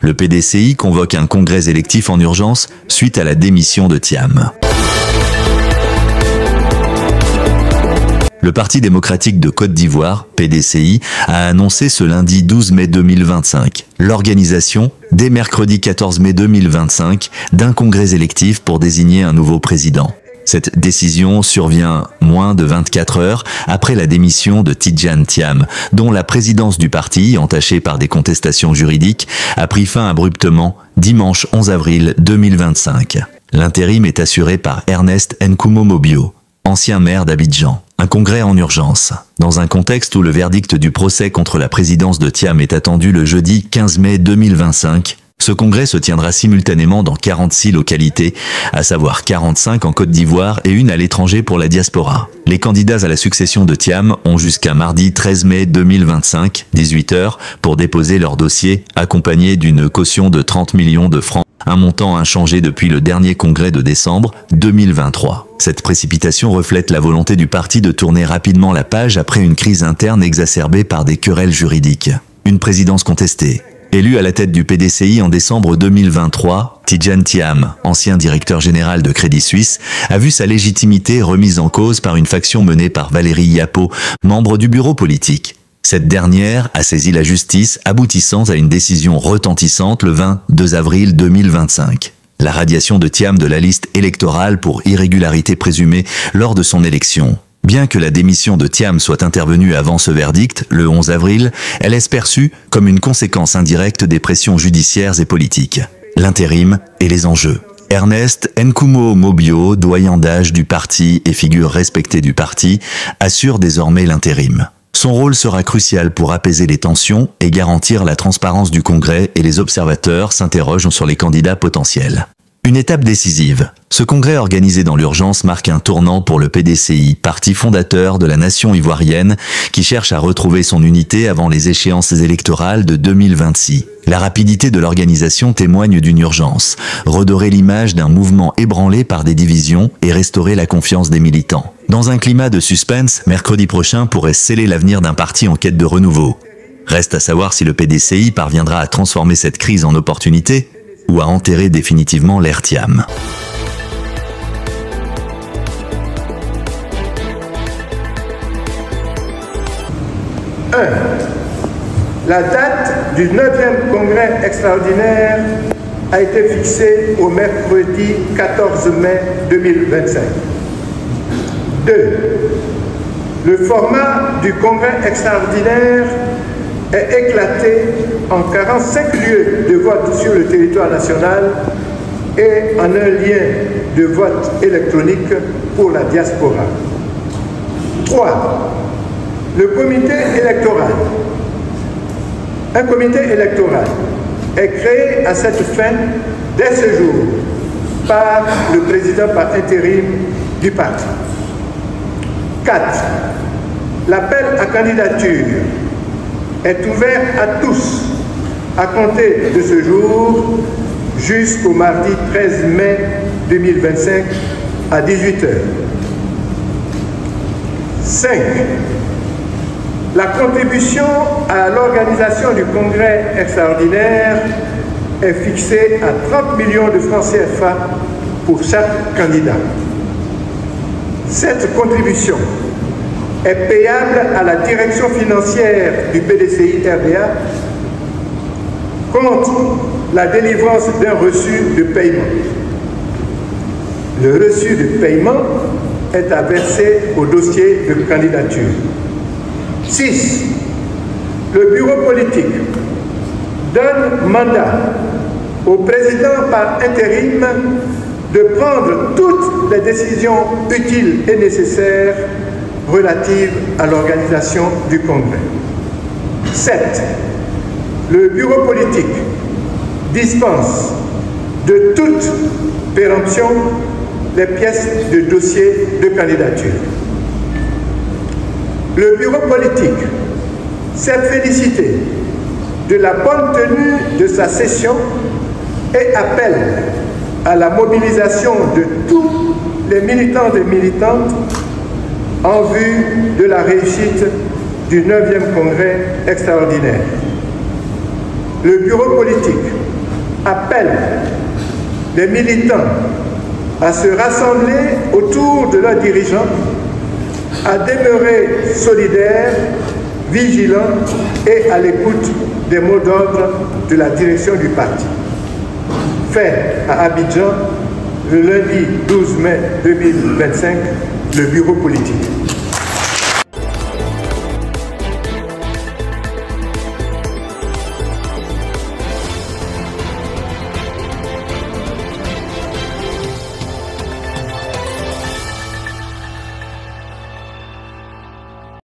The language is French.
Le PDCI convoque un congrès électif en urgence suite à la démission de Thiam. Le Parti démocratique de Côte d'Ivoire, PDCI, a annoncé ce lundi 12 mai 2025 l'organisation, dès mercredi 14 mai 2025, d'un congrès électif pour désigner un nouveau président. Cette décision survient moins de 24 heures après la démission de Tidjane Thiam, dont la présidence du parti, entachée par des contestations juridiques, a pris fin abruptement dimanche 11 avril 2025. L'intérim est assuré par Ernest Nkumo Mobio, ancien maire d'Abidjan. Un congrès en urgence. Dans un contexte où le verdict du procès contre la présidence de Thiam est attendu le jeudi 15 mai 2025, ce congrès se tiendra simultanément dans 46 localités, à savoir 45 en Côte d'Ivoire et une à l'étranger pour la diaspora. Les candidats à la succession de Thiam ont jusqu'à mardi 13 mai 2025, 18 h, pour déposer leur dossier, accompagné d'une caution de 30 millions de francs, un montant inchangé depuis le dernier congrès de décembre 2023. Cette précipitation reflète la volonté du parti de tourner rapidement la page après une crise interne exacerbée par des querelles juridiques. Une présidence contestée. Élu à la tête du PDCI en décembre 2023, Tidjane Thiam, ancien directeur général de Crédit Suisse, a vu sa légitimité remise en cause par une faction menée par Valérie Yapo, membre du bureau politique. Cette dernière a saisi la justice, aboutissant à une décision retentissante le 22 avril 2025. La radiation de Thiam de la liste électorale pour irrégularité présumée lors de son élection. Bien que la démission de Thiam soit intervenue avant ce verdict, le 11 avril, elle est perçue comme une conséquence indirecte des pressions judiciaires et politiques. L'intérim et les enjeux. Ernest Nkumo Mobio, doyen d'âge du parti et figure respectée du parti, assure désormais l'intérim. Son rôle sera crucial pour apaiser les tensions et garantir la transparence du congrès, et les observateurs s'interrogent sur les candidats potentiels. Une étape décisive. Ce congrès organisé dans l'urgence marque un tournant pour le PDCI, parti fondateur de la nation ivoirienne, qui cherche à retrouver son unité avant les échéances électorales de 2026. La rapidité de l'organisation témoigne d'une urgence, redorer l'image d'un mouvement ébranlé par des divisions et restaurer la confiance des militants. Dans un climat de suspense, mercredi prochain pourrait sceller l'avenir d'un parti en quête de renouveau. Reste à savoir si le PDCI parviendra à transformer cette crise en opportunité ou à enterrer définitivement l'ère Thiam. La date du 9e congrès extraordinaire a été fixée au mercredi 14 mai 2025. 2. Le format du congrès extraordinaire est éclaté en 45 lieux de vote sur le territoire national et en un lien de vote électronique pour la diaspora. 3. Le comité électoral. Un comité électoral est créé à cette fin dès ce jour par le président par intérim du parti. 4. L'appel à candidature est ouvert à tous à compter de ce jour jusqu'au mardi 13 mai 2025 à 18 h. 5. La contribution à l'organisation du congrès extraordinaire est fixée à 30 millions de francs CFA pour chaque candidat. Cette contribution est payable à la direction financière du PDCI RDA contre la délivrance d'un reçu de paiement. Le reçu de paiement est à verser au dossier de candidature. 6. Le bureau politique donne mandat au président par intérim de prendre toutes les décisions utiles et nécessaires relatives à l'organisation du congrès. 7. Le bureau politique dispense de toute péremption les pièces de dossier de candidature. Le bureau politique s'est félicité de la bonne tenue de sa session et appelle à la mobilisation de tous les militants et militantes en vue de la réussite du 9e congrès extraordinaire. Le bureau politique appelle les militants à se rassembler autour de leurs dirigeants, à demeurer solidaires, vigilants et à l'écoute des mots d'ordre de la direction du parti. Fait à Abidjan, le lundi 12 mai 2025, le bureau politique.